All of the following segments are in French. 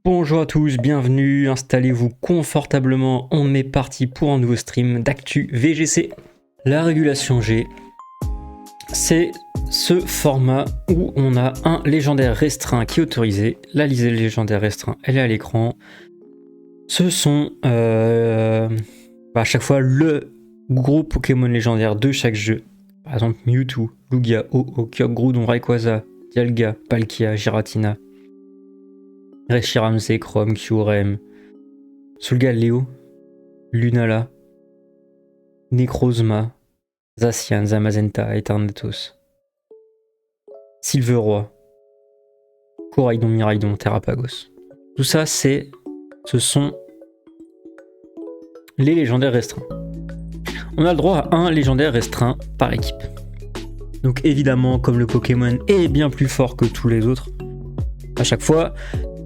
Bonjour à tous, bienvenue, installez-vous confortablement, on est parti pour un nouveau stream d'actu VGC. La régulation G, c'est ce format où on a un légendaire restreint qui est autorisé. La liste légendaire restreint, elle est à l'écran. Ce sont à chaque fois le gros Pokémon légendaire de chaque jeu. Par exemple Mewtwo, Lugia, Ho-Oh, Kyogre, Rayquaza, Dialga, Palkia, Giratina, Reshiram, Zekrom, Kyurem, Solgaleo, Lunala, Necrozma, Zacian, Zamazenta, Eternatus, Silveroi, Koraidon, Miraidon, Terrapagos. Tout ça, ce sont les légendaires restreints. On a le droit à un légendaire restreint par équipe. Donc évidemment, comme le Pokémon est bien plus fort que tous les autres, à chaque fois,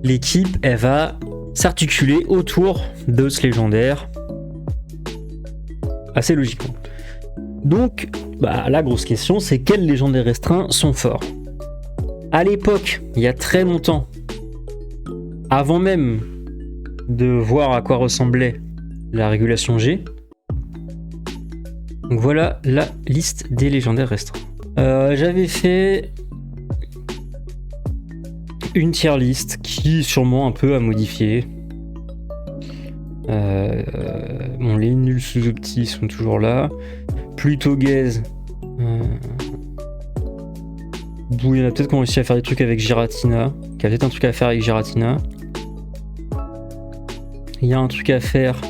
l'équipe, elle va s'articuler autour de ce légendaire. Assez logiquement. Donc, la grosse question, c'est quels légendaires restreints sont forts? À l'époque, il y a très longtemps, avant même de voir à quoi ressemblait la régulation G, donc voilà la liste des légendaires restreints. J'avais fait une tier list qui sûrement un peu à modifier. Les nuls sous-optis sont toujours là. Plutôt gaze. Il y en a peut-être qui ont réussi à faire des trucs avec Giratina. Il y a peut-être un truc à faire avec Giratina. Il y a un truc à faire.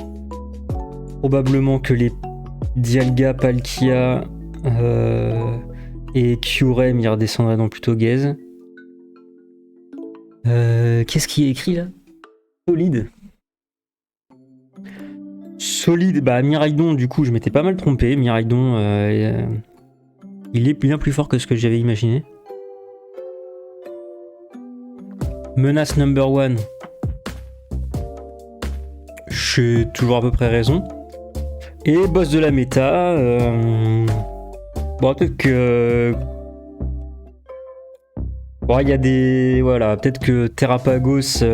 Probablement que les Dialga, Palkia et Kyurem y redescendraient dans plutôt gaze. Qu'est-ce qui est écrit là? Solide, Miraidon, du coup je m'étais pas mal trompé. Miraidon, il est bien plus fort que ce que j'avais imaginé. Menace number one, j'ai toujours à peu près raison. Et boss de la méta, peut-être que... il y a des... Voilà, peut-être que Terrapagos,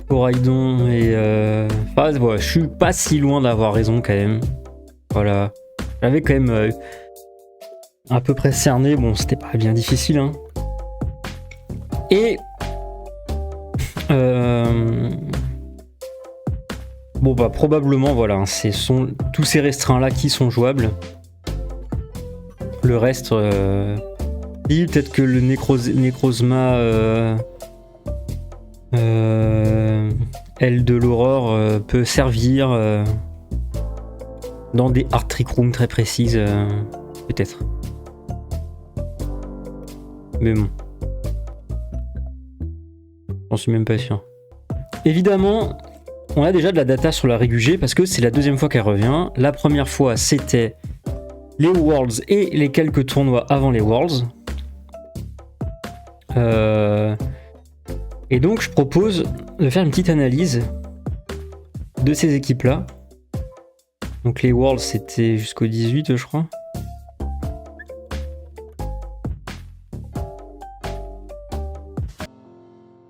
Koraidon et... je suis pas si loin d'avoir raison quand même. Voilà. J'avais quand même à peu près cerné. Bon, c'était pas bien difficile, hein. Et... probablement, voilà, ce sont tous ces restreints-là qui sont jouables. Le reste... peut-être que le Necrozma aile de l'aurore peut servir dans des art trick rooms très précises, peut-être. Mais bon, j'en suis même pas sûr. Évidemment, on a déjà de la data sur la Régu G parce que c'est la deuxième fois qu'elle revient. La première fois, c'était les Worlds et les quelques tournois avant les Worlds. Et donc je propose de faire une petite analyse de ces équipes-là. Donc les Worlds c'était jusqu'au 18 je crois.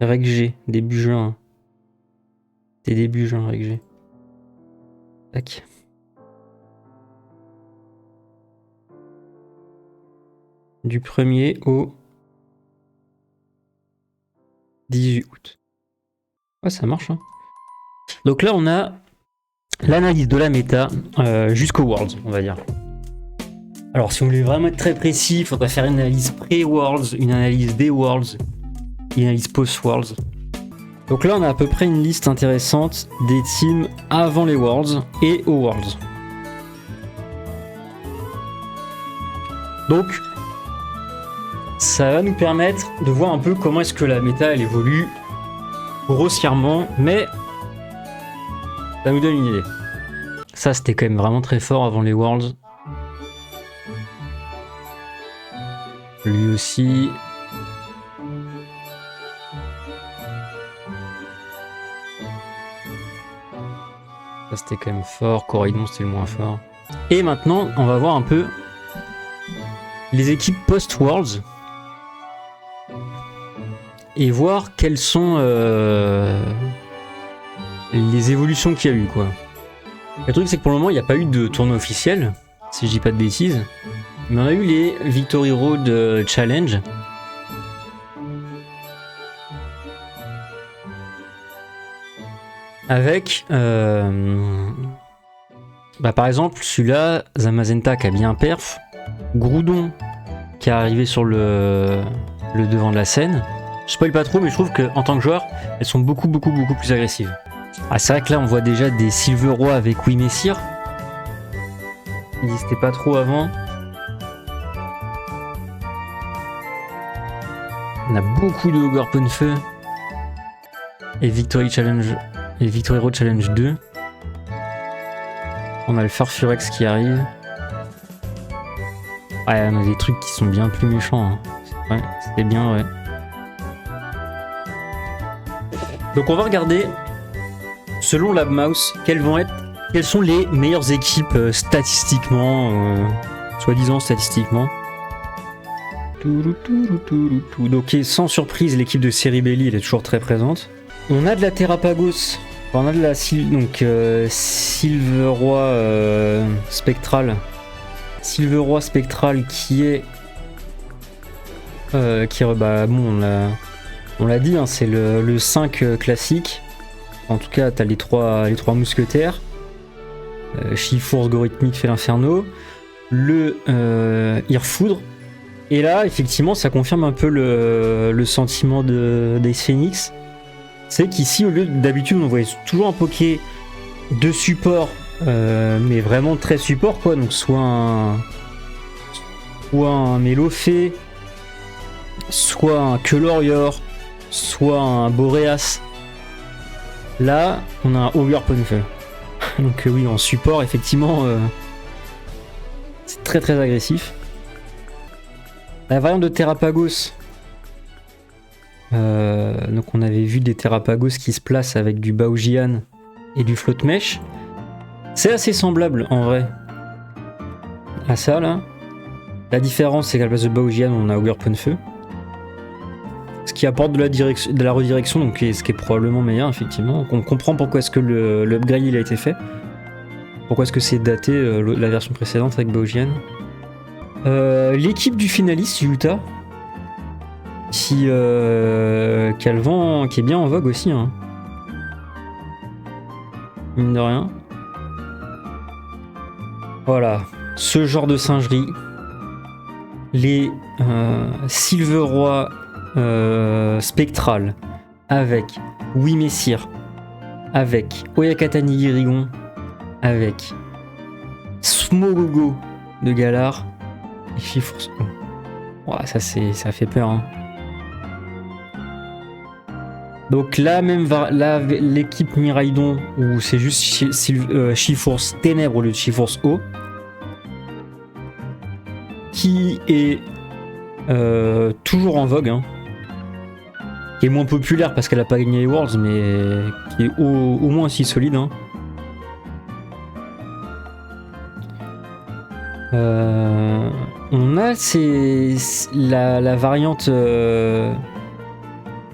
Règle G, début juin. C'est début juin, Règle G. Tac. Du 1er au 18 août. Ouais, ça marche, hein. Donc là, on a l'analyse de la méta jusqu'au Worlds, on va dire. Alors, si on voulait vraiment être très précis, il faudrait faire une analyse pré-Worlds, une analyse des Worlds, une analyse post-Worlds. Donc là, on a à peu près une liste intéressante des teams avant les Worlds et aux Worlds. Donc, ça va nous permettre de voir un peu comment est-ce que la méta elle évolue grossièrement, mais ça nous donne une idée. Ça c'était quand même vraiment très fort avant les Worlds. Lui aussi. Ça c'était quand même fort. Koraidon c'était le moins fort. Et maintenant on va voir un peu les équipes post-Worlds. et voir quelles sont les évolutions qu'il y a eu, quoi. Le truc, c'est que pour le moment, il n'y a pas eu de tournoi officiel, si je dis pas de bêtises. Mais on a eu les Victory Road Challenge. Avec, par exemple, celui-là, Zamazenta qui a bien perf, Groudon qui est arrivé sur le devant de la scène. Je spoil pas trop, mais je trouve qu'en tant que joueur, elles sont beaucoup plus agressives. Ah, c'est vrai que là, on voit déjà des Silveroy avec Oui Messire. Ils n'existaient pas trop avant. On a beaucoup de Ogre Ponfeu et Victory Road Challenge 2. On a le Farfurex qui arrive. Ouais, on a des trucs qui sont bien plus méchants. Hein. Ouais, c'était bien, ouais. Donc on va regarder, selon LabMouse, quelles sont les meilleures équipes statistiquement, soi-disant statistiquement. Donc sans surprise, l'équipe de Ceribelli, elle est toujours très présente. On a de la Terrapagos, on a de la Silveroy Spectral. Silveroy Spectral qui est... bon, on l'a dit, hein, c'est le 5 classique. En tout cas, t'as les trois mousquetaires. Chiforce, Gorithmique, fait l'Inferno. Le Irfoudre. Et là, effectivement, ça confirme un peu le sentiment d'Ace Phoenix. C'est qu'ici, au lieu d'habitude, on voyait toujours un poké de support, mais vraiment très support, quoi. Donc, soit un Mélofée, soit un Keulorior, soit un Boreas. Là, on a un Ogre Ponfeu. Donc, oui, en support, effectivement, c'est très agressif. La variante de Terrapagos, donc on avait vu des Terrapagos qui se placent avec du Baojian et du Float Mesh. C'est assez semblable en vrai à ça là. La différence c'est qu'à la place de Baojian on a Ogre Ponfeu. Ce qui apporte de la redirection, donc ce qui est probablement meilleur effectivement. On comprend pourquoi est-ce que l'upgrade il a été fait. Pourquoi est-ce que c'est daté la version précédente avec Baojian. L'équipe du finaliste Utah qui est bien en vogue aussi, hein. Mine de rien. Voilà, ce genre de singerie. Les Silveroy Spectral avec Oui Messire, avec Oyakata Nigirigon, avec Smogogo de Galar. Et Chiforce. Ouais, ça fait peur, hein. Donc là même l'équipe Miraidon où c'est juste Chiforce Ténèbres au lieu de Chiforce O, qui est toujours en vogue, hein. Qui est moins populaire parce qu'elle a pas gagné les Worlds, mais qui est au moins aussi solide, hein. On a la variante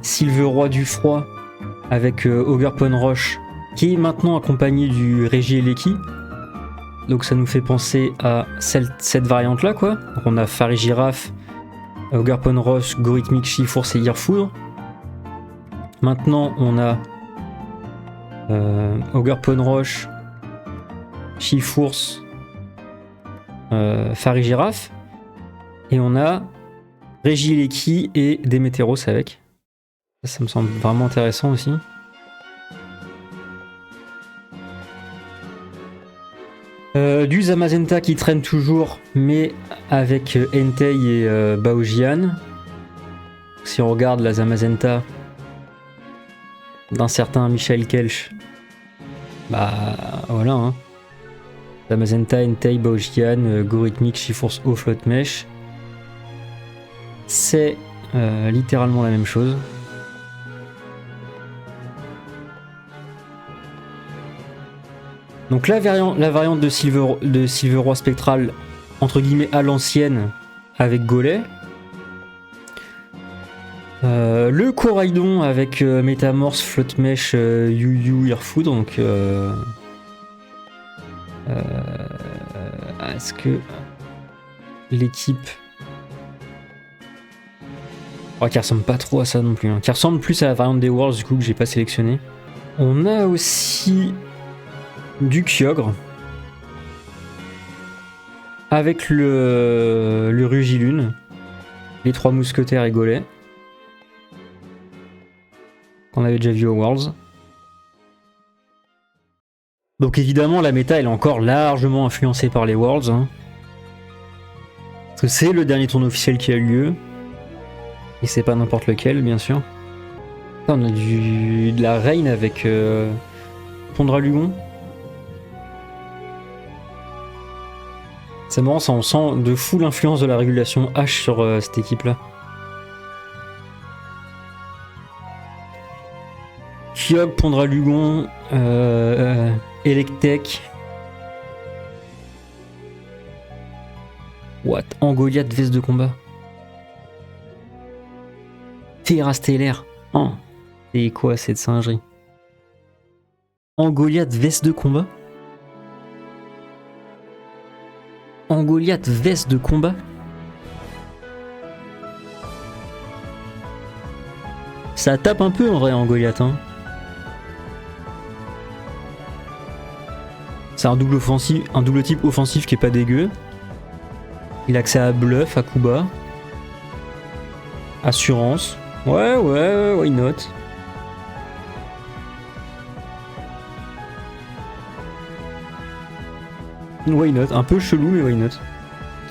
Silveroy du Froid avec Ogre Ponroche qui est maintenant accompagné du Regieleki. Donc ça nous fait penser à cette variante là, quoi. Donc on a Farigiraf, Ogre Ponroche, Gorithmique, Chiforce et Irfoudre. Maintenant on a Ogre Ponroche, Chiforce, Farigiraf. Et on a Regieleki et Démétéros avec. Ça me semble vraiment intéressant aussi. Du Zamazenta qui traîne toujours, mais avec Entei et Baojian. Si on regarde la Zamazenta d'un certain Michael Kelch, bah voilà, hein. Zamazenta, Entei, Baojian, Gorithmique, Chiforce O, Float Mesh. C'est littéralement la même chose. Donc la variante de Silveroy Spectral, entre guillemets à l'ancienne, avec Golem. Le Coraidon avec Métamorphe, Flotte Mèche, Yu Airfood. Donc, est-ce que l'équipe. Oh, qui ressemble pas trop à ça non plus. Hein. Qui ressemble plus à la variante des Worlds du coup que j'ai pas sélectionné. On a aussi du Kyogre. Avec le Rugilune. Les 3 mousquetaires et Golets. Qu'on avait déjà vu aux Worlds. Donc évidemment la méta elle est encore largement influencée par les Worlds. Hein. Parce que c'est le dernier tournoi officiel qui a eu lieu. Et c'est pas n'importe lequel bien sûr. Là, on a de la Reine avec Pondralugon. C'est marrant, ça on sent de fou l'influence de la régulation H sur cette équipe là. Kyogre, Pondralugon, Electek. What? Angoliath, veste de combat. Terra stellaire. Oh. C'est quoi cette singerie? Angoliath, veste de combat? Angoliath, veste de combat? Ça tape un peu en vrai, Angoliath. Hein. C'est un double type offensif qui est pas dégueu. Il a accès à bluff, à coup bas. Assurance. Ouais, why not? Why not? Un peu chelou, mais why not?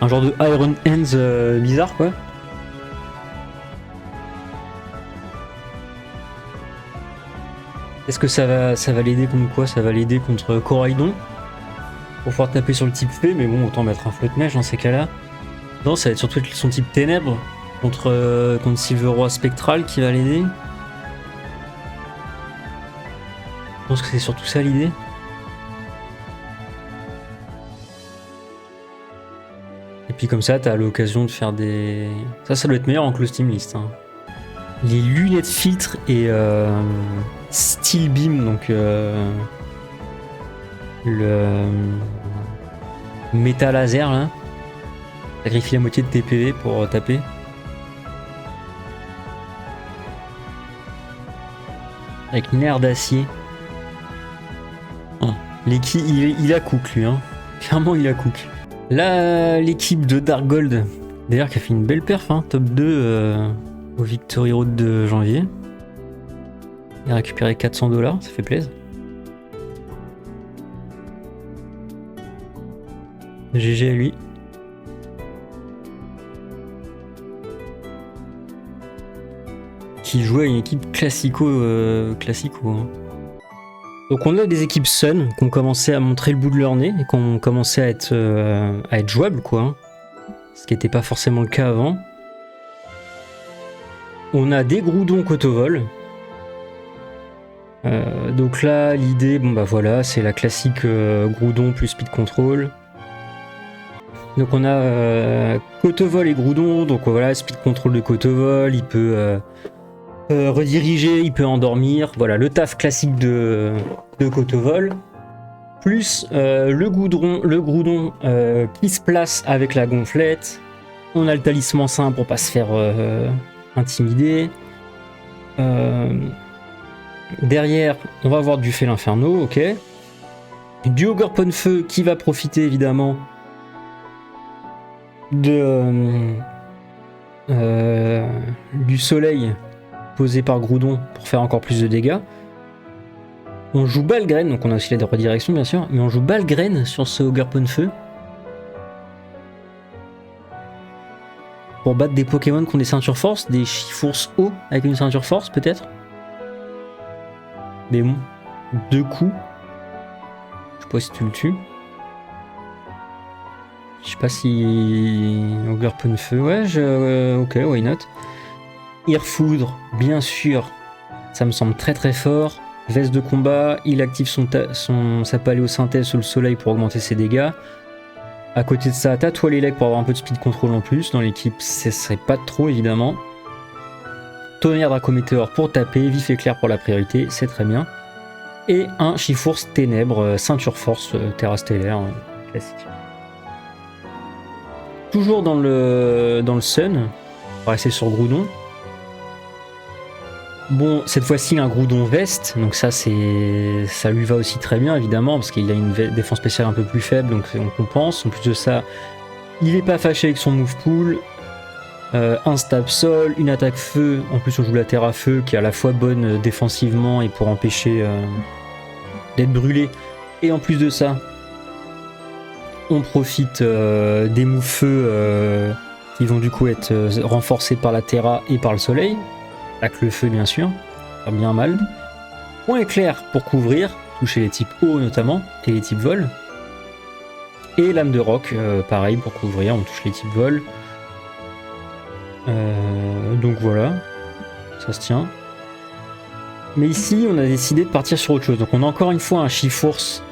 Un genre de Iron Hands bizarre, quoi. Est-ce que ça va l'aider contre quoi? Ça va l'aider contre Coraidon. Pour pouvoir taper sur le type fée, mais bon, autant mettre un flotte neige dans ces cas-là. Non, ça va être surtout son type ténèbres contre Silveroi Spectral qui va l'aider. Je pense que c'est surtout ça l'idée. Et puis comme ça, t'as l'occasion de faire des... Ça doit être meilleur en close team list. Hein. Les lunettes filtre et Steel Beam, donc le métal laser là. Sacrifie la moitié de tes PV pour taper. Avec nerf d'acier. Oh, il a cook lui, hein. Clairement il a cook. Là, l'équipe de Dark Gold, d'ailleurs qui a fait une belle perf, hein, top 2 au Victory Road de janvier. Il a récupéré 400$, ça fait plaisir. GG à lui. Qui jouait à une équipe classico. Hein. Donc on a des équipes Sun qui ont commencé à montrer le bout de leur nez et qui ont commencé à être jouables, quoi. Hein. Ce qui n'était pas forcément le cas avant. On a des Groudon Cotovol. Donc là, l'idée, bon bah voilà, c'est la classique Groudon plus Speed Control. Donc on a Cotovol et Groudon, donc voilà, Speed Control de Cotovol, il peut rediriger, il peut endormir, voilà, le taf classique de Cotovol. Plus le Groudon qui se place avec la gonflette. On a le talisman sain pour pas se faire intimider. Derrière, on va avoir du Fée l'Inferno, ok. Du Ogerpon Feu qui va profiter évidemment du soleil posé par Groudon pour faire encore plus de dégâts. On joue Balgraine, donc on a aussi la redirection bien sûr, mais on joue Balgraine sur ce Ogerpon Feu pour battre des Pokémon qui ont des ceintures force, des Chifours haut avec une ceinture force peut-être. Mais bon, 2 coups. Je sais pas si tu le tues. Je sais pas si... Ogerpon Feu, ouais, ok, why not. Airfoudre, bien sûr, ça me semble très très fort. Veste de combat, il active sa paléosynthèse sous le soleil pour augmenter ses dégâts. À côté de ça, t'as Toilélec pour avoir un peu de speed control en plus. Dans l'équipe, ce serait pas trop évidemment. tonnerre Dracométéore pour taper, vif éclair pour la priorité, c'est très bien. Et un Chifours Ténèbres, ceinture force, terra stellaire, classique. Toujours dans le Sun, on va rester sur Groudon. Bon, cette fois-ci un Groudon veste, donc ça lui va aussi très bien évidemment, parce qu'il a une défense spéciale un peu plus faible, donc on compense. En plus de ça, il est pas fâché avec son move pool. Un stab sol, une attaque feu, en plus on joue la terre à feu qui est à la fois bonne défensivement et pour empêcher d'être brûlé. Et en plus de ça, on profite des moves feu qui vont du coup être renforcés par la terra et par le soleil. Avec le feu bien sûr, pas bien mal. Point éclair pour couvrir, toucher les types eau notamment, et les types vol. Et lame de roc, pareil pour couvrir, on touche les types vol. Donc voilà, ça se tient. Mais ici, on a décidé de partir sur autre chose. Donc on a encore une fois un Chifours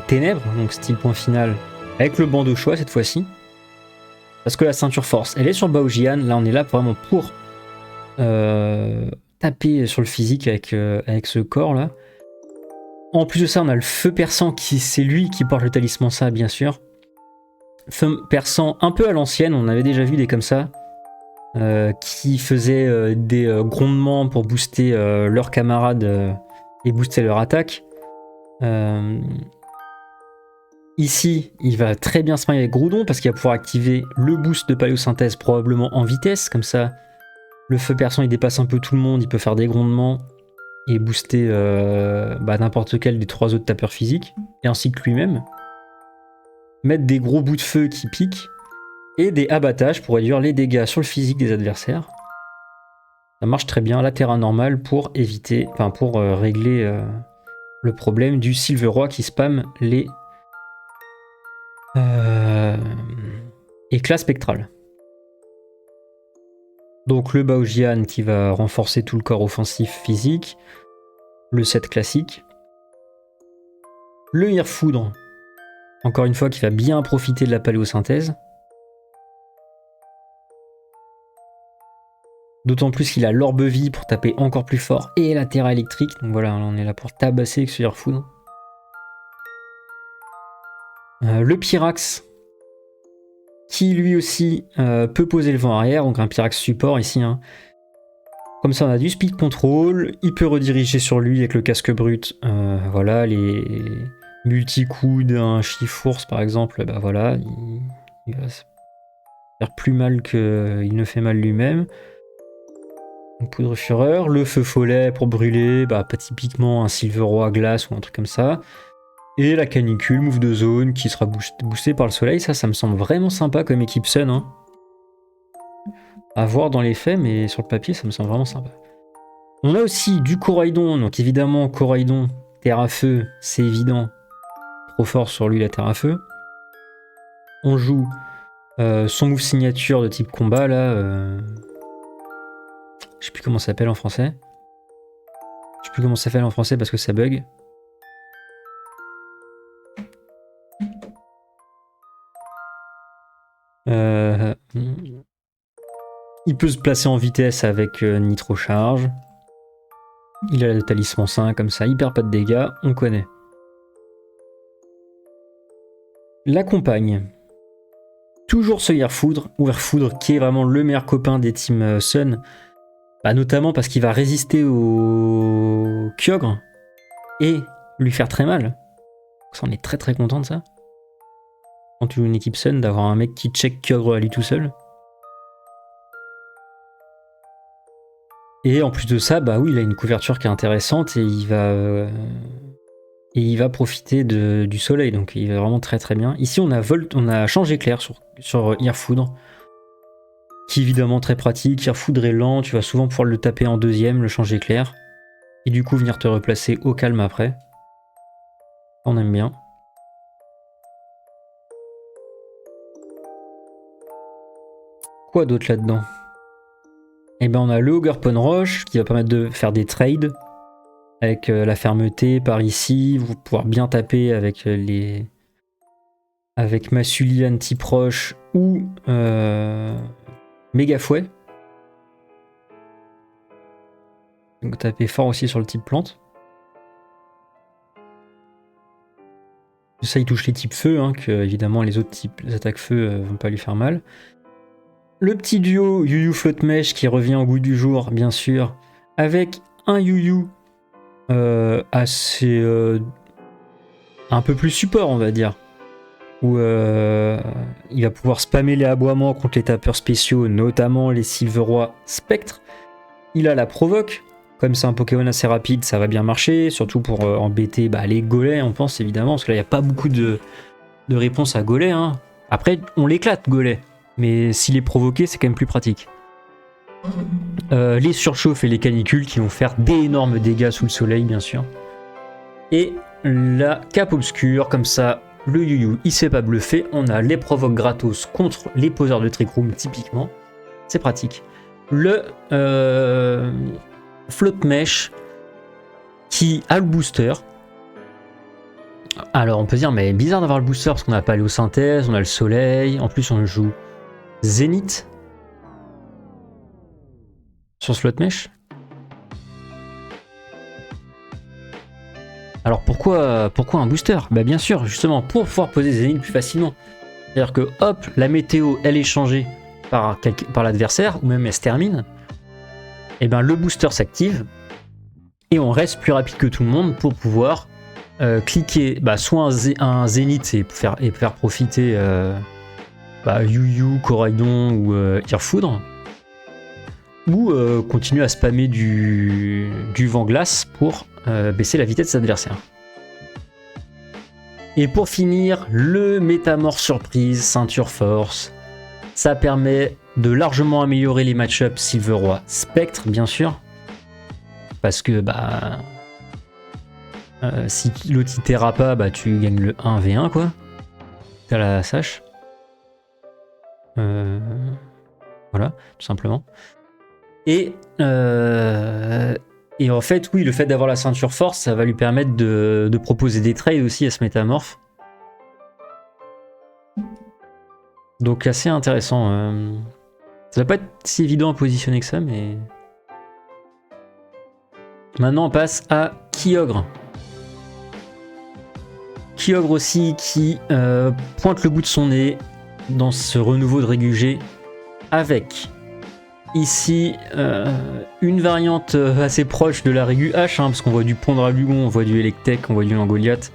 Ténèbres, donc style point final, avec le bandeau choix cette fois-ci. Parce que la ceinture force, elle est sur Baojian. Là, on est là vraiment pour taper sur le physique avec ce corps là. En plus de ça, on a le feu perçant qui c'est lui qui porte le talisman ça bien sûr. Feu perçant un peu à l'ancienne, on avait déjà vu des comme ça. Qui faisaient des grondements pour booster leurs camarades et booster leur attaque. Ici, il va très bien se marier avec Groudon parce qu'il va pouvoir activer le boost de paléosynthèse probablement en vitesse. Comme ça, le feu perçant il dépasse un peu tout le monde, il peut faire des grondements et booster n'importe quel des 3 autres tapeurs physiques, et ainsi que lui-même. Mettre des gros bouts de feu qui piquent. Et des abattages pour réduire les dégâts sur le physique des adversaires. Ça marche très bien, la terra normale pour éviter, pour régler le problème du Silveroi qui spamme les éclats spectrales. Donc le Baojian qui va renforcer tout le corps offensif physique, le set classique, le Irfoudre, encore une fois qui va bien profiter de la paléosynthèse. D'autant plus qu'il a l'orbe vie pour taper encore plus fort et la terra électrique. Donc voilà, on est là pour tabasser avec ce Irfoudre. Le Pyrax, qui lui aussi peut poser le vent arrière, donc un Pyrax support ici. Hein. Comme ça, on a du speed control. Il peut rediriger sur lui avec le casque brut. Voilà, les multi-coups d'un Chifours par exemple. Bah voilà, il va se faire plus mal qu'il ne fait mal lui-même. Poudre fureur, le feu follet pour brûler, pas typiquement un Silveroi glace ou un truc comme ça. Et la canicule, move de zone qui sera boosté par le soleil, ça me semble vraiment sympa comme équipe Sun. Hein. À voir dans les faits, mais sur le papier, ça me semble vraiment sympa. On a aussi du Coraidon, donc évidemment Coraidon, terre à feu, c'est évident. Trop fort sur lui la terre à feu. On joue son move signature de type combat là. Je sais plus comment ça s'appelle en français. Je sais plus comment ça s'appelle en français parce que ça bug. Il peut se placer en vitesse avec Nitro Charge. Il a le talisman 5 comme ça, il perd pas de dégâts, on connaît. La compagne. Toujours ce Irfoudre, ou Irfoudre qui est vraiment le meilleur copain des teams Sun. Notamment parce qu'il va résister au Kyogre et lui faire très mal. On est très très content de ça. Quand tu joues une équipe Sun, d'avoir un mec qui check Kyogre à lui tout seul. Et en plus de ça, oui, il a une couverture qui est intéressante et il va profiter du soleil, donc il va vraiment très très bien. Ici, on a changé clair sur Irfoudre, qui est évidemment très pratique. Irfoudre est lent, tu vas souvent pouvoir le taper en deuxième, le changer clair, et du coup venir te replacer au calme après. On aime bien. Quoi d'autre là-dedans ? Et on a le Ogerpon Roche qui va permettre de faire des trades avec la fermeté par ici, vous pouvoir bien taper avec avec Masulian type roche ou Méga Fouet. Donc taper fort aussi sur le type plante. Ça, il touche les types feu, hein, que évidemment les autres types, les attaques feu vont pas lui faire mal. Le petit duo Yu-Yu Flotte-Mèche qui revient au goût du jour, bien sûr, avec un Yu-Yu assez un peu plus support, on va dire, où il va pouvoir spammer les aboiements contre les tapeurs spéciaux, notamment les Silveroy Spectre. Il a la provoque. Comme c'est un Pokémon assez rapide, ça va bien marcher, surtout pour embêter les Golets, on pense évidemment, parce que là, il n'y a pas beaucoup de réponses à Golets. Hein. Après, on l'éclate, Golets, mais s'il est provoqué, c'est quand même plus pratique. Les surchauffes et les canicules qui vont faire d'énormes dégâts sous le soleil, bien sûr. Et la cape obscure, comme ça, le Yu-Yu, il se fait pas bluffer. On a les provoques gratos contre les poseurs de Trick Room, typiquement. C'est pratique. Le Flotte-Mèche qui a le booster. Alors on peut dire mais bizarre d'avoir le booster parce qu'on a Paléosynthèse, on a le soleil, en plus on joue Zénith sur ce Flotte-Mèche. Alors pourquoi un booster? Bah bien sûr, justement pour pouvoir poser Zénith plus facilement. C'est-à-dire que hop, la météo elle est changée par l'adversaire ou même elle se termine. Et bien le booster s'active et on reste plus rapide que tout le monde pour pouvoir cliquer soit un Zénith et faire profiter Yu-Yu, Coraidon ou Irfoudre, ou continuer à spammer du vent glace pour baisser la vitesse des adversaires. Et pour finir, le Métamorphe surprise, ceinture force. Ça permet de largement améliorer les match-ups Silveroy Spectre, bien sûr. Parce que si l'autre il terra pas, tu gagnes le 1v1 quoi. T'as la sache. Voilà, tout simplement. Et en fait, oui, le fait d'avoir la ceinture force, ça va lui permettre de proposer des trades aussi à ce métamorphe. Donc assez intéressant. Ça va pas être si évident à positionner que ça, mais... Maintenant on passe à Kyogre. Kyogre aussi qui pointe le bout de son nez dans ce renouveau de Régugé avec ici une variante assez proche de la Régu H, parce qu'on voit du Pondralugon, on voit du Electek, on voit du Langoliath.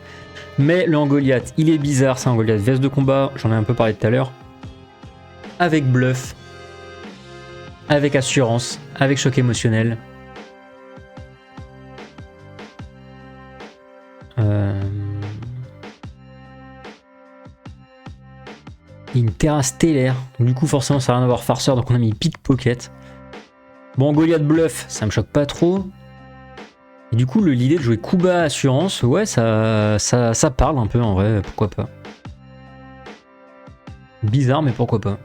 Mais le Langoliath, il est bizarre, c'est un Langoliath veste de combat, j'en ai un peu parlé tout à l'heure. Avec bluff, avec assurance, avec choc émotionnel. Une Terra stellaire, du coup forcément ça n'a rien à voir farceur, donc on a mis pickpocket. Bon, Goliath bluff, ça me choque pas trop. Et du coup l'idée de jouer Kuba assurance, ouais ça parle un peu en vrai, pourquoi pas. Bizarre mais pourquoi pas.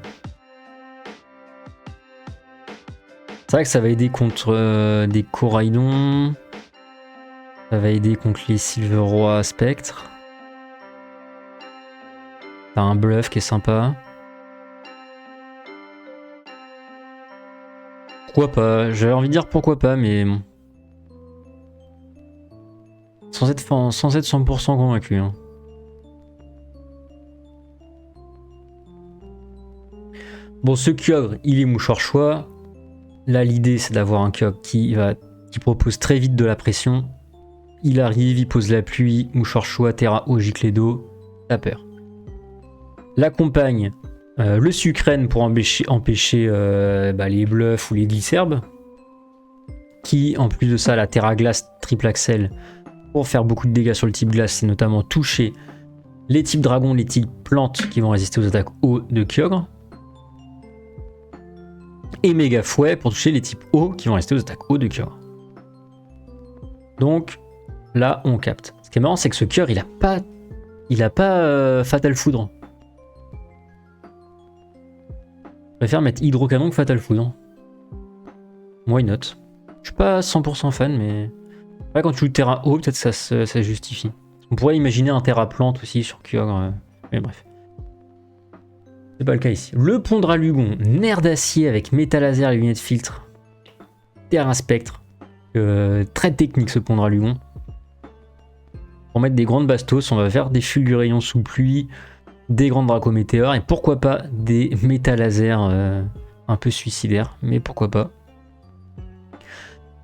C'est vrai que ça va aider contre des Coraidon. Ça va aider contre les Silveroy Spectre. T'as un bluff qui est sympa. Pourquoi pas? J'avais envie de dire pourquoi pas, mais... Sans être 100% convaincu. Hein. Bon, ce Kyogre, il est mouchoir choix. Là, l'idée, c'est d'avoir un Kyogre qui propose très vite de la pression. Il arrive, il pose la pluie, mouchoir choix, Terra eau, gicle d'eau. T'as peur. L'accompagne le Sucrène pour empêcher les bluffs ou les glisserbes. Qui, en plus de ça, la Terra Glace triple axel pour faire beaucoup de dégâts sur le type glace, c'est notamment toucher les types dragon, les types plantes qui vont résister aux attaques eau de Kyogre. Et méga fouet pour toucher les types eau qui vont résister aux attaques eau de Kyogre. Donc là, on capte. Ce qui est marrant, c'est que ce Kyogre, il a pas Fatal Foudre. Je préfère mettre Hydrocanon que Fatal Foudre. Why not? Je suis pas 100% fan, mais quand tu joues Terra Eau, peut-être ça justifie. On pourrait imaginer un Terra Plante aussi sur Kyogre, mais bref. C'est pas le cas ici. Le Pondralugon, nerf d'acier avec métal laser et lunettes filtre. Terra Spectre. Très technique ce pont de Ralugon. Pour mettre des grandes bastos, on va faire des fulgurayons sous pluie, des grandes dracométéores et pourquoi pas des méta-lasers un peu suicidaires, mais pourquoi pas.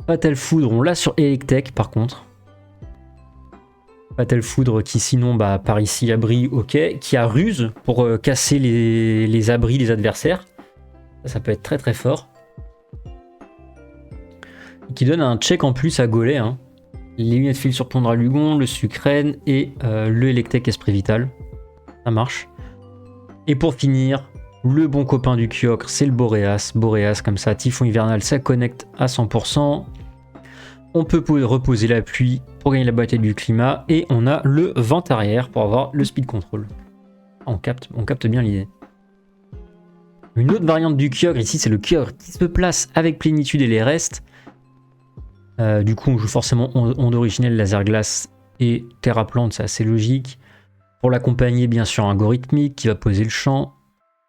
Fatal Foudre, on l'a sur Electek par contre. Fatal Foudre qui sinon par ici abri, ok, qui a ruse pour casser les abris des adversaires. Ça peut être très très fort. Et qui donne un check en plus à Golay. Hein. Les lunettes fil sur pont de Ralugon, le Sucrène et le Electek Esprit Vital. Ça marche. Et pour finir, le bon copain du Kyogre, c'est le Boréas. Boréas comme ça, Typhon Hivernal, ça connecte à 100%. On peut reposer la pluie pour gagner la bataille du climat. Et on a le vent arrière pour avoir le speed control. On capte bien l'idée. Une autre variante du Kyogre, ici c'est le Kyogre qui se place avec plénitude et les restes. Du coup on joue forcément onde originelle, laser glace et terra plante, c'est assez logique. Pour l'accompagner bien sûr un Gorhythmique qui va poser le champ,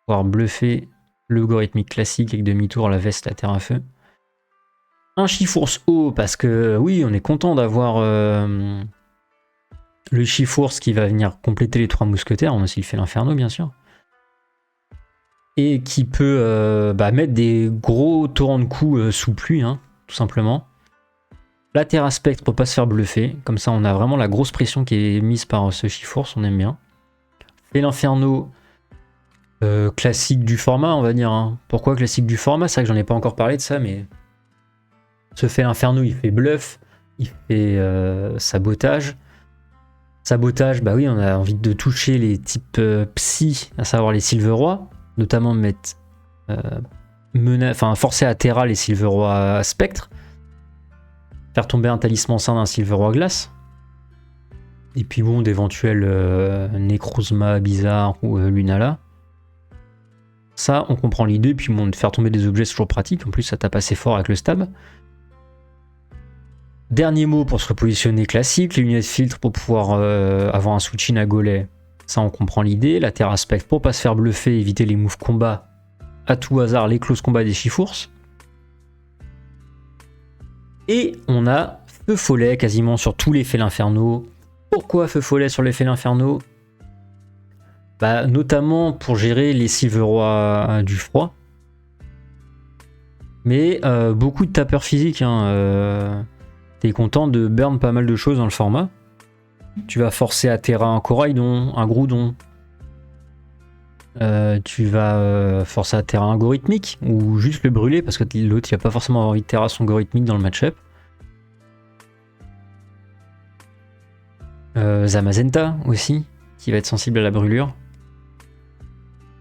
pouvoir bluffer le Gorhythmique classique avec demi-tour, la veste, la terre à feu. Un Chifours haut parce que oui on est content d'avoir le Chifours qui va venir compléter les 3 mousquetaires, on a aussi le Fél'Inferno bien sûr. Et qui peut mettre des gros torrents de coups sous pluie, hein, tout simplement. La Terra Spectre pour pas se faire bluffer, comme ça on a vraiment la grosse pression qui est mise par ce Chifours, on aime bien. Fél'Inferno, classique du format on va dire. Hein. Pourquoi classique du format? C'est vrai que j'en ai pas encore parlé de ça, mais ce Fél'Inferno il fait bluff, il fait sabotage. Sabotage, bah oui on a envie de toucher les types psy, à savoir les Silverois. Notamment mettre forcer à Terra les Silverois Spectre, faire tomber un talisman sain d'un Silverois Glace, et puis bon d'éventuels Necrozma bizarre ou Lunala. Ça on comprend l'idée, puis bon de faire tomber des objets c'est toujours pratique, en plus ça tape assez fort avec le stab. Dernier mot pour se repositionner classique, les lunettes filtre pour pouvoir avoir un switch-in à Golay. Ça, on comprend l'idée. La Terra Spectre pour pas se faire bluffer, éviter les moves combat à tout hasard, les close combat des Chifours. Et on a Feu Follet quasiment sur tous les Fél'Inferno. Pourquoi Feu Follet sur les Fél'Inferno? Notamment pour gérer les Silverois du froid. Mais beaucoup de tapeurs physiques. Hein, t'es content de burn pas mal de choses dans le format. Tu vas forcer à Terra un Coraidon, un Groudon. Tu vas forcer à Terra un Gorhythmique ou juste le brûler parce que l'autre il a pas forcément envie de Terra son Gorhythmique dans le match-up. Zamazenta aussi qui va être sensible à la brûlure.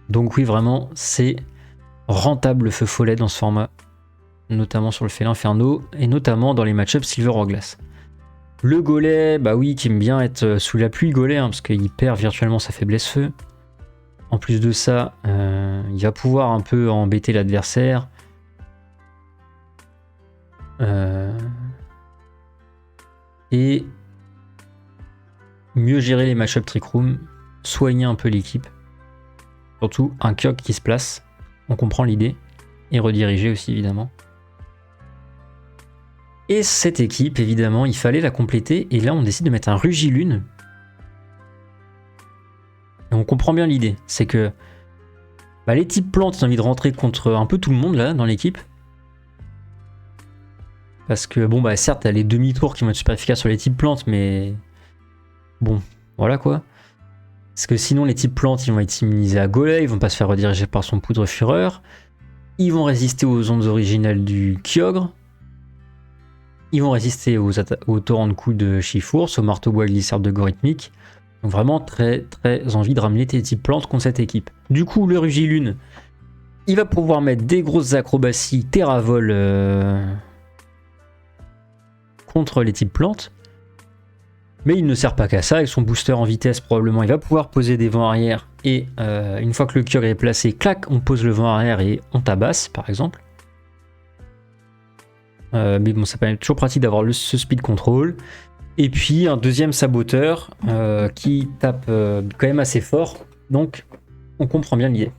Donc oui vraiment c'est rentable le Feu Follet dans ce format, notamment sur le Fél'Inferno et notamment dans les match-ups Silverois Glace. Le Golay, bah oui, qui aime bien être sous la pluie, Golay, hein, parce qu'il perd virtuellement sa faiblesse feu. En plus de ça, il va pouvoir un peu embêter l'adversaire. Et mieux gérer les match-up Trick Room, soigner un peu l'équipe. Surtout un Kyogre qui se place, on comprend l'idée. Et rediriger aussi, évidemment. Et cette équipe, évidemment, il fallait la compléter. Et là, on décide de mettre un Rugilune. Et on comprend bien l'idée. C'est que les types plantes ont envie de rentrer contre un peu tout le monde, là, dans l'équipe. Parce que, certes, il y a les demi-tours qui vont être super efficaces sur les types plantes, mais... Bon, voilà, quoi. Parce que sinon, les types plantes, ils vont être immunisés à Golay, ils vont pas se faire rediriger par son poudre fureur. Ils vont résister aux ondes originales du Kyogre. Ils vont résister aux torrents de coups de Chifours, au marteau bois glisseur de Gorhythmique. Donc vraiment très très envie de ramener tes types plantes contre cette équipe. Du coup, le Rugilune, il va pouvoir mettre des grosses acrobaties Terravol contre les types plantes. Mais il ne sert pas qu'à ça, avec son booster en vitesse probablement il va pouvoir poser des vents arrière. Et une fois que le Kyogre est placé, clac, on pose le vent arrière et on tabasse par exemple. Mais bon, ça peut être toujours pratique d'avoir ce speed control. Et puis un deuxième saboteur qui tape quand même assez fort. Donc on comprend bien l'idée.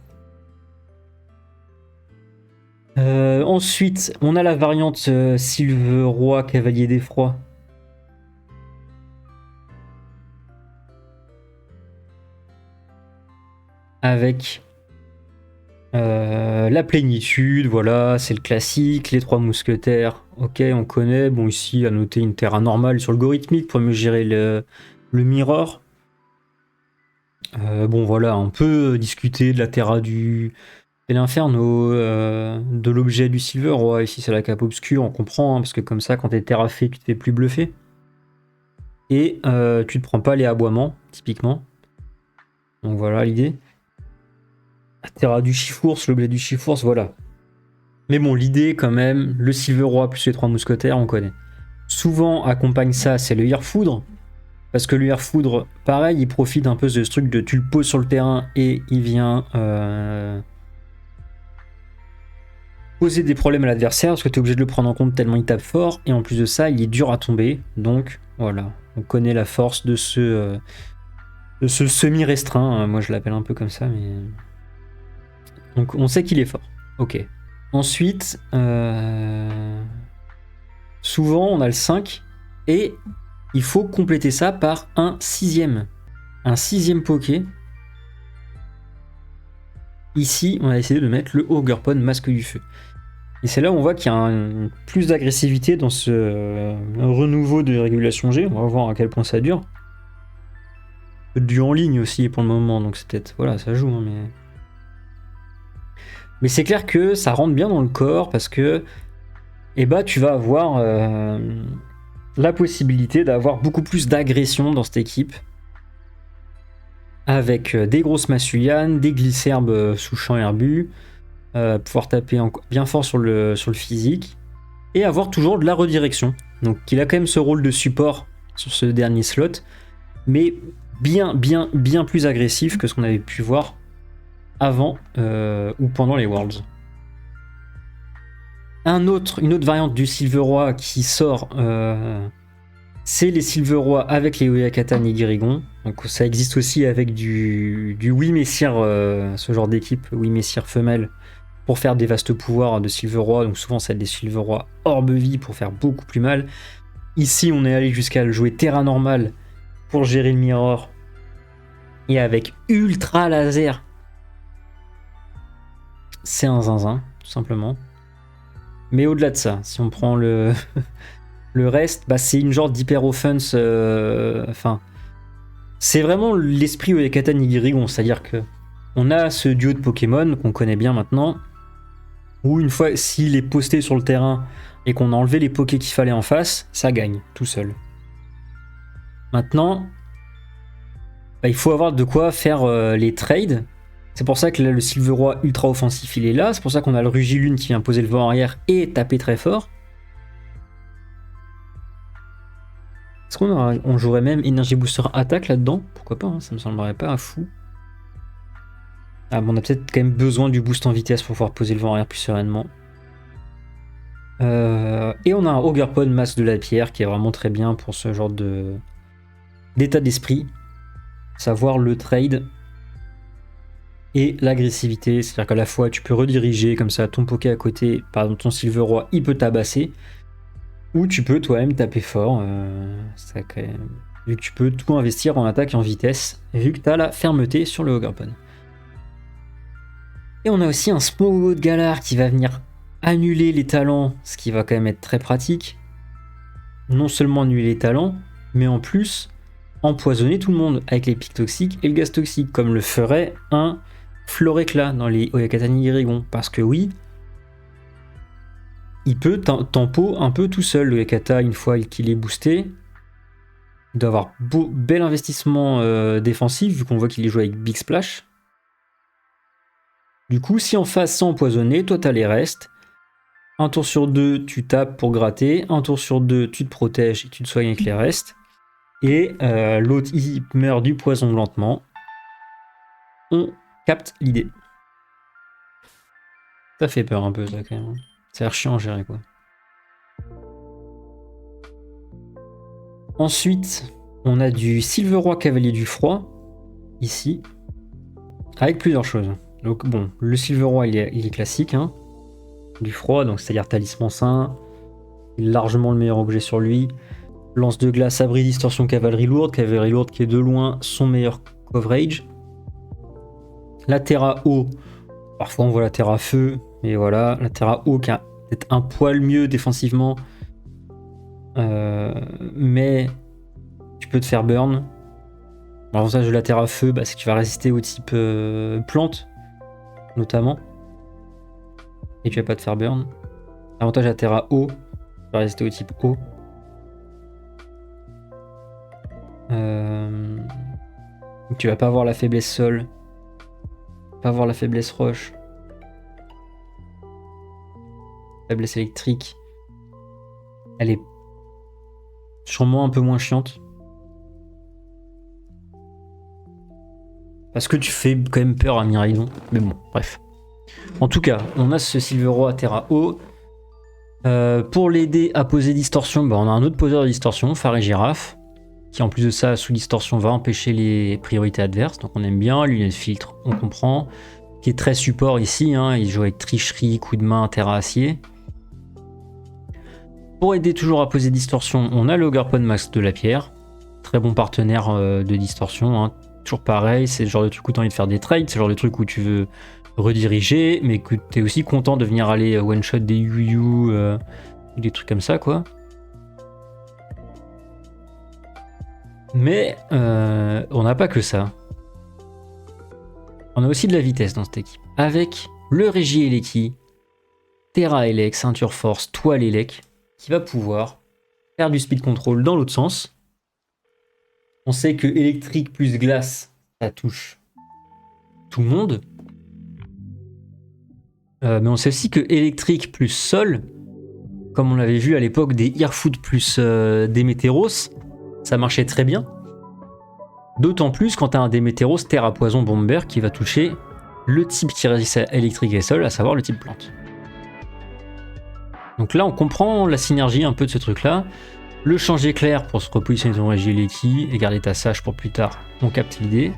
Ensuite, on a la variante Silver Roi Cavalier d'Effroi. Avec la plénitude, voilà, c'est le classique, les 3 mousquetaires, ok, on connaît. Bon, ici, à noter une terra normale sur l'algorithmique pour mieux gérer le mirror. Bon, voilà, on peut discuter de la terra de l'inferno, de l'objet du Silver Roi. Ici, c'est la cape obscure, on comprend, hein, parce que comme ça, quand t'es terraffé, tu te fais plus bluffer. Et tu te prends pas les aboiements, typiquement. Donc voilà l'idée. La terra du Chifours, l'objet du Chifours, voilà. Mais bon, l'idée quand même, le Silver Roi plus les 3 mousquetaires, on connaît. Souvent accompagne ça, c'est le Hire-Foudre. Parce que le Hire-Foudre, pareil, il profite un peu de ce truc de tu le poses sur le terrain et il vient poser des problèmes à l'adversaire parce que tu es obligé de le prendre en compte tellement il tape fort. Et en plus de ça, il est dur à tomber. Donc voilà, on connaît la force de ce semi-restreint. Moi je l'appelle un peu comme ça, mais. Donc on sait qu'il est fort. Ok. Ensuite, souvent on a le 5 et il faut compléter ça par un 6ème. Un 6ème poké. Ici, on a essayé de mettre le Ogre-Pon Masque du Feu. Et c'est là où on voit qu'il y a plus d'agressivité dans ce renouveau de régulation G. On va voir à quel point ça dure. Du en ligne aussi pour le moment, donc c'est peut-être. Voilà, ça joue, hein, mais c'est clair que ça rentre bien dans le corps parce que tu vas avoir la possibilité d'avoir beaucoup plus d'agression dans cette équipe. Avec des grosses Massulianes, des Glisserbes sous champ herbu, pouvoir taper bien fort sur le physique, et avoir toujours de la redirection. Donc il a quand même ce rôle de support sur ce dernier slot, mais bien plus agressif que ce qu'on avait pu voir avant ou pendant les Worlds. Une autre variante du Silver Roi qui sort, c'est les Silver Roi avec les Oyakata Nigirigon. Donc ça existe aussi avec du Oui Messire, ce genre d'équipe, Oui Messire femelle, pour faire des vastes pouvoirs de Silver Roi. Donc souvent c'est des Silver Roi orbe vie pour faire beaucoup plus mal. Ici on est allé jusqu'à le jouer Terra normale pour gérer le mirror. Et avec ultra laser, c'est un zinzin, tout simplement. Mais au-delà de ça, si on prend le reste, c'est une genre d'hyper offense. C'est vraiment l'esprit Oyakata Nigirigon, c'est-à-dire que on a ce duo de Pokémon qu'on connaît bien maintenant, où une fois s'il est posté sur le terrain et qu'on a enlevé les Pokés qu'il fallait en face, ça gagne tout seul. Maintenant, il faut avoir de quoi faire les trades. C'est pour ça que là, le Silver Roi ultra offensif il est là, c'est pour ça qu'on a le Rugilune qui vient poser le vent arrière et taper très fort. Est-ce qu'on jouerait même Energy Booster attaque là-dedans? Pourquoi pas, hein, ça me semblerait pas fou. Ah bon, on a peut-être quand même besoin du boost en vitesse pour pouvoir poser le vent arrière plus sereinement. Et on a un Ogre-Pon Masse de la Pierre qui est vraiment très bien pour ce genre d'état d'esprit. Savoir le trade et l'agressivité, c'est-à-dire qu'à la fois tu peux rediriger comme ça ton Poké à côté, par exemple ton Silver Roi il peut tabasser, ou tu peux toi-même taper fort, vu que tu peux tout investir en attaque et en vitesse, vu que tu as la fermeté sur le Ogre-Pon. Et on a aussi un Smogo de Galar qui va venir annuler les talents, ce qui va quand même être très pratique. Non seulement annuler les talents, mais en plus empoisonner tout le monde avec les pics toxiques et le gaz toxique, comme le ferait un Floréclat dans les Oyakata Nigirigon. Parce que oui, il peut tempo un peu tout seul, le Oyakata, une fois qu'il est boosté. Il doit avoir bel investissement défensif, vu qu'on voit qu'il est joué avec Big Splash. Du coup, si en face c'est empoisonné, toi t'as les restes. Un tour sur 2, tu tapes pour gratter. Un tour sur 2, tu te protèges et tu te soignes avec les restes. Et l'autre, il meurt du poison lentement. On capte l'idée. Ça fait peur un peu, ça, quand même. Ça a l'air chiant à gérer, quoi. Ensuite, on a du Silver Roi Cavalier du Froid, ici, avec plusieurs choses. Donc bon, le Silver Roi, il est classique, hein. du froid, donc c'est-à-dire talisman sain, largement le meilleur objet sur lui. Lance de glace, abri, distorsion, cavalerie lourde qui est de loin son meilleur coverage. La terre à eau, parfois on voit la terre à feu, mais voilà, la terre à eau qui a peut-être un poil mieux défensivement, mais tu peux te faire burn. L'avantage de la terre à feu, c'est que tu vas résister au type plante, notamment, et tu vas pas te faire burn. L'avantage de la terre à eau, tu vas résister au type eau. Tu vas pas avoir la faiblesse sol, pas avoir la faiblesse roche, faiblesse électrique. Elle est sûrement un peu moins chiante. Parce que tu fais quand même peur à Miraidon. Mais bon, bref. En tout cas, on a ce Silvero à terre à eau. Pour l'aider à poser distorsion, on a un autre poseur de distorsion, Phare et Girafe, qui en plus de ça, sous distorsion, va empêcher les priorités adverses. Donc on aime bien, lunettes filtre, on comprend. Qui est très support ici, il joue avec tricherie, coup de main, terre à acier. Pour aider toujours à poser distorsion, on a le Ogerpon Mask de la pierre. Très bon partenaire de distorsion, toujours pareil, c'est le genre de truc où tu as envie de faire des trades, c'est le genre de truc où tu veux rediriger, mais que tu es aussi content de venir aller one-shot des Yu des trucs comme ça, quoi. Mais on n'a pas que ça. On a aussi de la vitesse dans cette équipe. Avec le Régie Eleki, Terra Elec, Ceinture Force, Toile Elec, qui va pouvoir faire du speed control dans l'autre sens. On sait que électrique plus glace, ça touche tout le monde. Mais on sait aussi que électrique plus sol, comme on l'avait vu à l'époque des Earfoot plus Démétéros, ça marchait très bien. D'autant plus quand tu as un Démétéros terre à poison bomber qui va toucher le type qui résiste à électrique et sol, à savoir le type plante. Donc là, on comprend la synergie un peu de ce truc-là. Le changer clair pour se repositionner ton Régie Eleki et garder ta sage pour plus tard, on capte l'idée.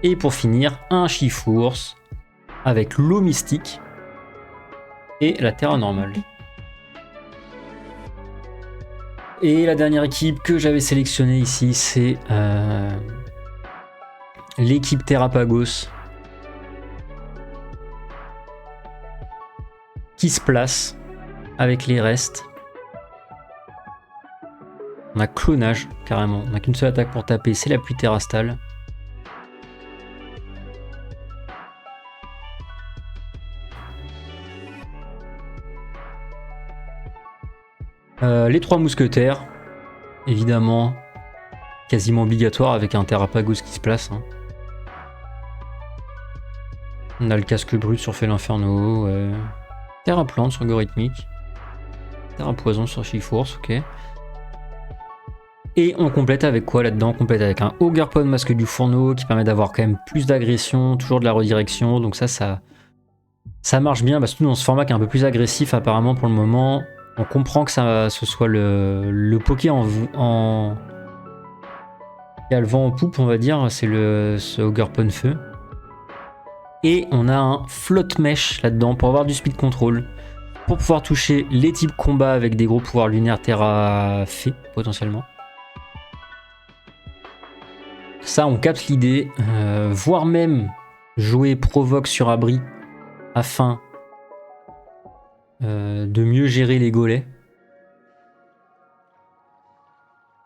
Et pour finir, un Chifours avec l'eau mystique et la terre normale. Et la dernière équipe que j'avais sélectionnée ici, c'est l'équipe Terrapagos qui se place avec les restes. On a clonage, carrément. On n'a qu'une seule attaque pour taper, c'est la pluie terrastale. Les trois mousquetaires, évidemment, quasiment obligatoire avec un Terrapagos qui se place. On a le casque brut sur Félin Inferno, Terra plante sur Gorithmique, Terra poison sur Chifours, ok. Et on complète avec quoi là-dedans? On complète avec un Ogerpon Masque du Fourneau qui permet d'avoir quand même plus d'agression, toujours de la redirection, donc ça marche bien, parce que nous dans ce format qui est un peu plus agressif apparemment pour le moment. On comprend que ce soit le poké qui a le vent en poupe, on va dire, c'est ce Ogerpon Feu. Et on a un Flotte Mèche là-dedans pour avoir du speed control, pour pouvoir toucher les types combat avec des gros pouvoirs lunaires Terra Fée, potentiellement. Ça, on capte l'idée, voire même jouer provoque sur abri afin de mieux gérer les golets.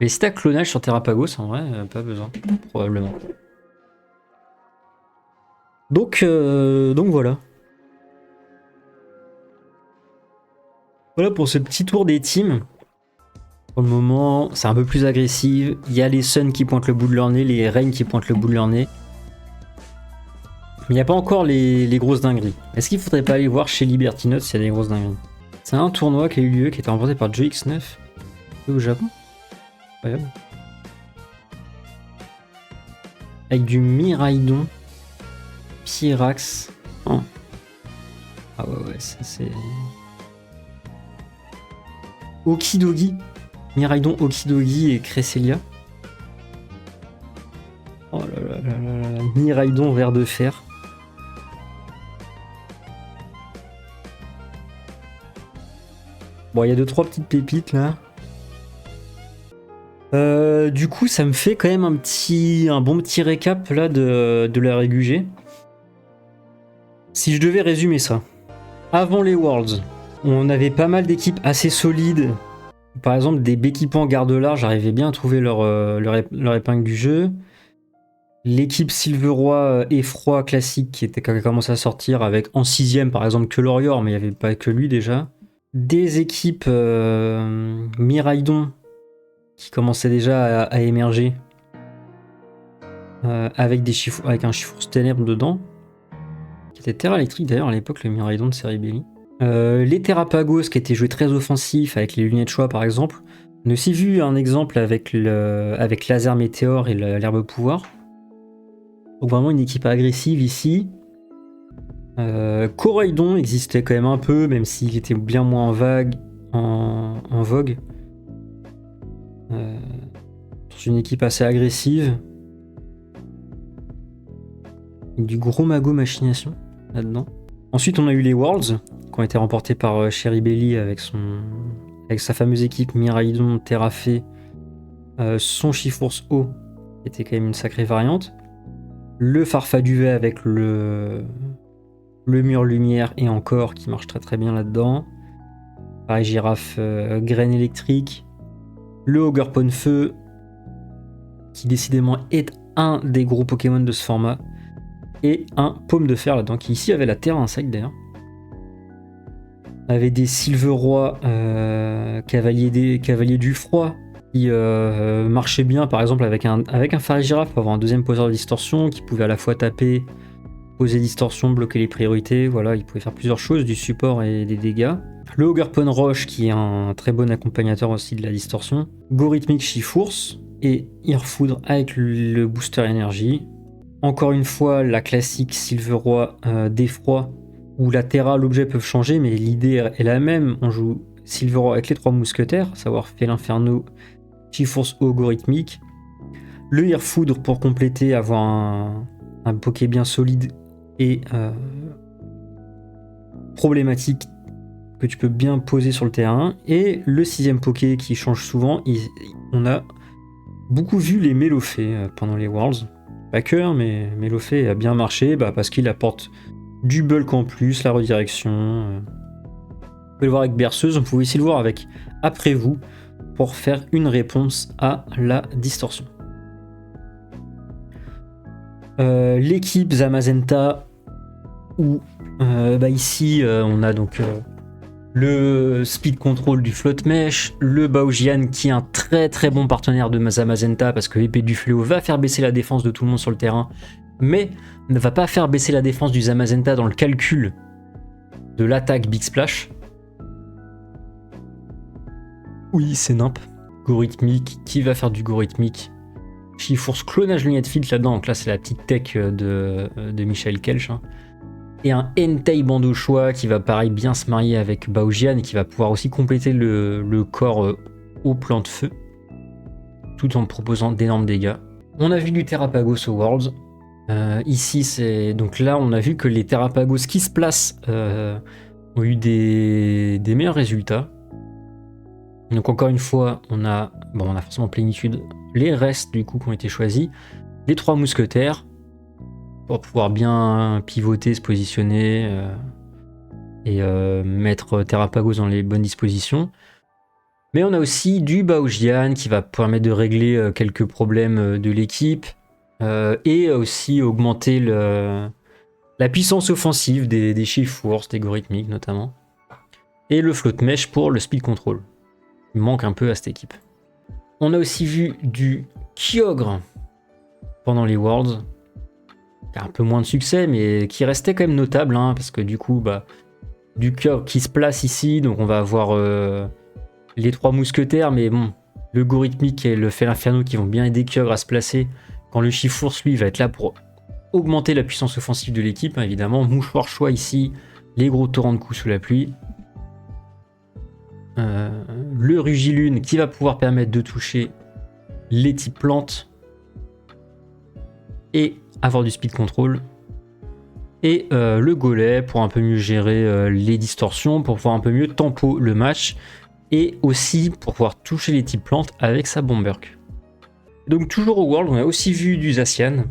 Mais si t'as clonage sur Terrapagos, en vrai, pas besoin, probablement. Donc voilà. Voilà pour ce petit tour des teams. Pour le moment, c'est un peu plus agressif. Il y a les Suns qui pointent le bout de leur nez, les Rain qui pointent le bout de leur nez. Mais il n'y a pas encore les grosses dingueries. Est-ce qu'il faudrait pas aller voir chez Liberty Note s'il y a des grosses dingueries? C'est un tournoi qui a eu lieu, qui a été remporté par JX9 au Japon. Incroyable. Avec du Miraidon, Pyrax. Oh. Ah ouais, ça c'est... Okidogi. Miraidon, Okidogi et Cresselia. Oh là là là là. Miraidon, ver de fer. Bon, il y a 2-3 petites pépites là. Du coup, ça me fait quand même un bon petit récap là de la Régul G. Si je devais résumer ça, avant les Worlds, on avait pas mal d'équipes assez solides. Par exemple, des Béquipans garde large, j'arrivais bien à trouver leur épingle du jeu. L'équipe Silveroy Effroi classique qui a commencé à sortir avec en 6ème par exemple que Lorior, mais il n'y avait pas que lui déjà. Des équipes Miraidon qui commençaient déjà à émerger avec un Chiffre Ténèbres dedans, qui était Terra électrique d'ailleurs à l'époque, le Miraidon de série Belli. Les Terrapagos qui étaient joués très offensifs avec les lunettes choix par exemple. On a aussi vu un exemple avec Laser Météore et l'herbe pouvoir. Donc vraiment une équipe agressive ici. Coraidon existait quand même un peu, même s'il était bien moins en vogue. C'est une équipe assez agressive. Du gros mago machination là-dedans. Ensuite on a eu les Worlds qui ont été remportés par Cherry Belly avec sa fameuse équipe Miraidon, Terrafé, son Chiforce O, qui était quand même une sacrée variante. Le Farfaduvet avec le mur lumière et encore qui marche très très bien là-dedans. Pareil, girafe graine électrique. Le Ogre Feu qui décidément est un des gros Pokémon de ce format. Et un Paume de Fer là-dedans qui ici avait la terre insecte d'ailleurs. On avait des Silveroy Cavalier du Froid qui marchait bien par exemple avec un Farigiraf pour avoir un deuxième poseur de distorsion qui pouvait à la fois taper, poser distorsion, bloquer les priorités, voilà, il pouvait faire plusieurs choses, du support et des dégâts. Le Ogerpon Roche qui est un très bon accompagnateur aussi de la distorsion. Gorithmic Chifours et Irfoudre avec le booster énergie. Encore une fois la classique Silveroy d'effroi où la Terra, l'objet peuvent changer mais l'idée est la même. On joue Silveroy avec les 3 mousquetaires, à savoir Félin Inferno, Chifours O, Gorithmic. Le Irfoudre pour compléter, avoir un Poké bien solide et problématique que tu peux bien poser sur le terrain. Et le 6ème Poké qui change souvent, on a beaucoup vu les Mélofées pendant les Worlds. Pas que, hein, mais Mélofée a bien marché parce qu'il apporte du bulk en plus, la redirection. Vous pouvez le voir avec Berceuse, on pouvait aussi le voir avec Après vous pour faire une réponse à la distorsion. L'équipe Zamazenta où ici on a donc le speed control du flotte mesh, le Baojian qui est un très très bon partenaire de Zamazenta parce que l'épée du fléau va faire baisser la défense de tout le monde sur le terrain, mais ne va pas faire baisser la défense du Zamazenta dans le calcul de l'attaque Big Splash. Oui, c'est nimp. Gorithmic, qui va faire du Gorithmic? Chifours clonage lunettes filtre là-dedans, donc là c'est la petite tech de Michel Kelch. Hein. Et un Entei bandeau choix qui va pareil bien se marier avec Baojian et qui va pouvoir aussi compléter le corps au plan de feu, tout en proposant d'énormes dégâts. On a vu du Terrapagos aux Worlds. Ici, c'est donc là on a vu que les Terrapagos qui se placent ont eu des meilleurs résultats. Donc encore une fois, on a forcément plénitude. Les restes du coup qui ont été choisis, les 3 mousquetaires pour pouvoir bien pivoter, se positionner et mettre Terrapagos dans les bonnes dispositions. Mais on a aussi du Baojian qui va permettre de régler quelques problèmes de l'équipe et aussi augmenter la puissance offensive des Chifours, des Gorithmic notamment. Et le flotte mesh pour le speed control. Il manque un peu à cette équipe. On a aussi vu du Kyogre pendant les Worlds. Un peu moins de succès, mais qui restait quand même notable, hein, parce que du coup, du Kyogre qui se place ici, donc on va avoir les 3 mousquetaires, mais bon, le Gorithmic et le Félin Inferno qui vont bien aider Kyogre à se placer, quand le Chifours, lui, va être là pour augmenter la puissance offensive de l'équipe, hein, évidemment. Mouchoir choix ici, les gros torrents de coups sous la pluie. Le Rugilune qui va pouvoir permettre de toucher les types plantes et avoir du speed control. Et le Golem pour un peu mieux gérer les distorsions, pour pouvoir un peu mieux tempo le match. et aussi pour pouvoir toucher les types plantes avec sa Bomberk. Donc toujours au World, on a aussi vu du Zacian.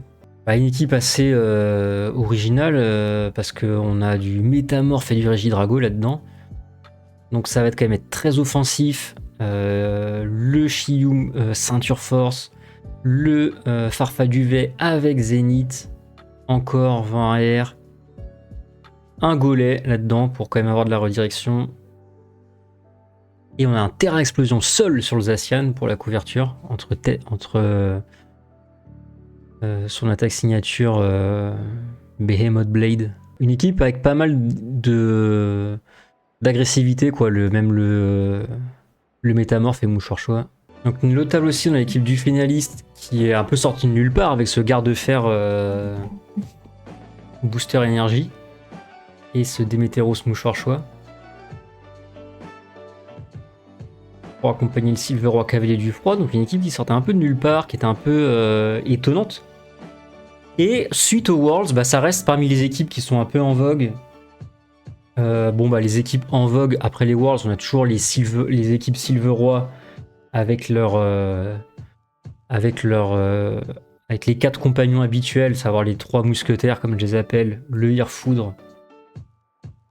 Une équipe assez originale parce qu'on a du Métamorphe et du Régidrago là-dedans. Donc ça va quand même être très offensif. Le Shiyum Ceinture Force, le Farfaduvet avec Zénith, encore 20 AR, un Golem là-dedans pour quand même avoir de la redirection. Et on a un Terra Explosion seul sur le Zacian pour la couverture entre son attaque signature Behemoth Blade. Une équipe avec pas mal d'agressivité, quoi. Même le Métamorphe et Mouchoir-Choix. Donc notable aussi, on a l'équipe du finaliste qui est un peu sortie de nulle part avec ce garde-fer Booster Énergie et ce Démétéros Mouchoir-Choix. Pour accompagner le Silver Roi Cavalier du Froid, donc une équipe qui sortait un peu de nulle part, qui était un peu étonnante. Et suite aux Worlds, ça reste parmi les équipes qui sont un peu en vogue. Les équipes en vogue après les Worlds, on a toujours les équipes Silver Roi avec avec les 4 compagnons habituels, savoir les 3 mousquetaires comme je les appelle, le Hir-Foudre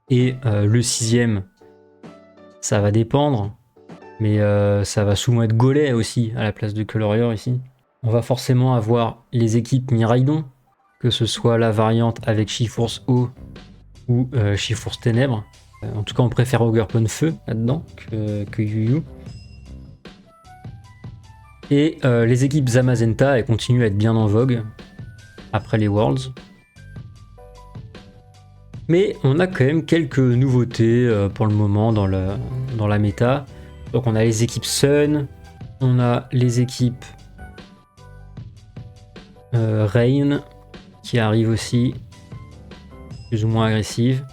et le 6ème. Ça va dépendre, mais ça va souvent être Golem aussi à la place de Colorior ici. On va forcément avoir les équipes Miraidon, que ce soit la variante avec Chiforce Eau ou Chiforce Ténèbres. En tout cas, on préfère Ogerpon Feu là-dedans que Yu-Yu. Et les équipes Zamazenta, elles continuent à être bien en vogue après les Worlds. Mais on a quand même quelques nouveautés pour le moment dans la méta. Donc on a les équipes Sun, on a les équipes Rain qui arrivent aussi, plus ou moins agressives.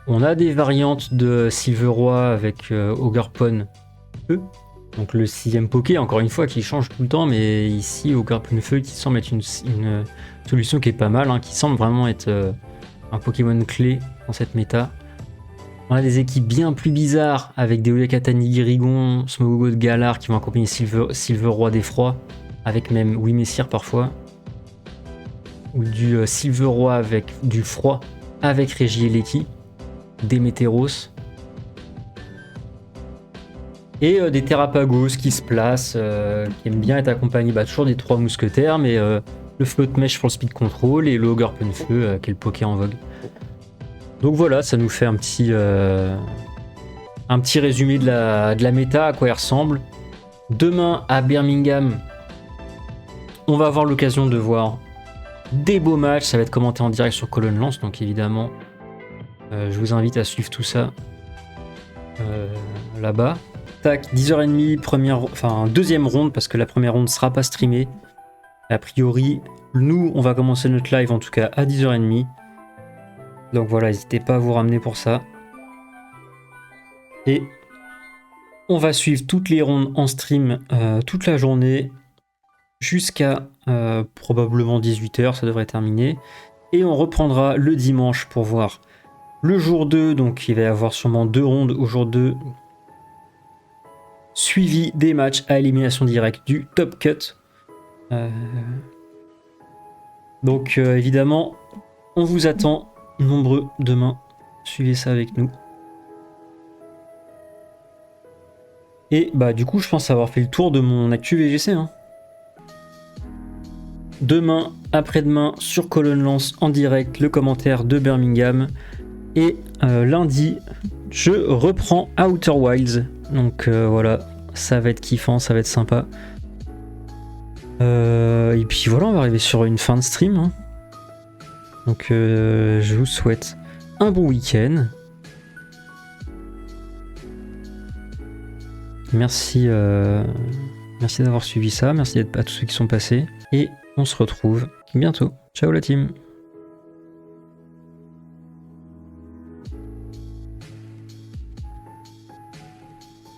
On a des variantes de Silver Roi avec Ogerpon Feu, donc le 6ème Poké, encore une fois, qui change tout le temps, mais ici Ogerpon Feu qui semble être une solution qui est pas mal, qui semble vraiment être un Pokémon clé dans cette méta. On a des équipes bien plus bizarres avec des Olekatani Irigon, Smogogo de Galar qui vont accompagner Silver Roi des Froids, avec même Wimessir parfois, ou du Silver Roi avec du Froid avec Regieleki, Démétéros, et des Terrapagos qui se placent, qui aiment bien être accompagnés toujours des 3 mousquetaires, mais le Float Mesh pour le speed control et le Ogerpon Feu qui est le Poké en vogue. Donc voilà, ça nous fait un petit résumé de la méta, à quoi elle ressemble. Demain à Birmingham, on va avoir l'occasion de voir des beaux matchs, ça va être commenté en direct sur Colonne Lance, donc évidemment je vous invite à suivre tout ça là-bas. Tac, 10h30, deuxième ronde, parce que la première ronde ne sera pas streamée. A priori, nous, on va commencer notre live en tout cas à 10h30. Donc voilà, n'hésitez pas à vous ramener pour ça. Et on va suivre toutes les rondes en stream toute la journée jusqu'à probablement 18h, ça devrait terminer. Et on reprendra le dimanche pour voir le jour 2, donc il va y avoir sûrement 2 rondes au jour 2, suivi des matchs à élimination directe du Top Cut. Donc évidemment, on vous attend nombreux demain, suivez ça avec nous. Et du coup je pense avoir fait le tour de mon actu VGC. Demain, après-demain, sur Colonne Lance en direct, le commentaire de Birmingham. Et lundi, je reprends Outer Wilds. Donc voilà, ça va être kiffant, ça va être sympa. Et puis voilà, on va arriver sur une fin de stream. Donc je vous souhaite un bon week-end. Merci d'avoir suivi ça, merci à tous ceux qui sont passés. Et on se retrouve bientôt. Ciao la team!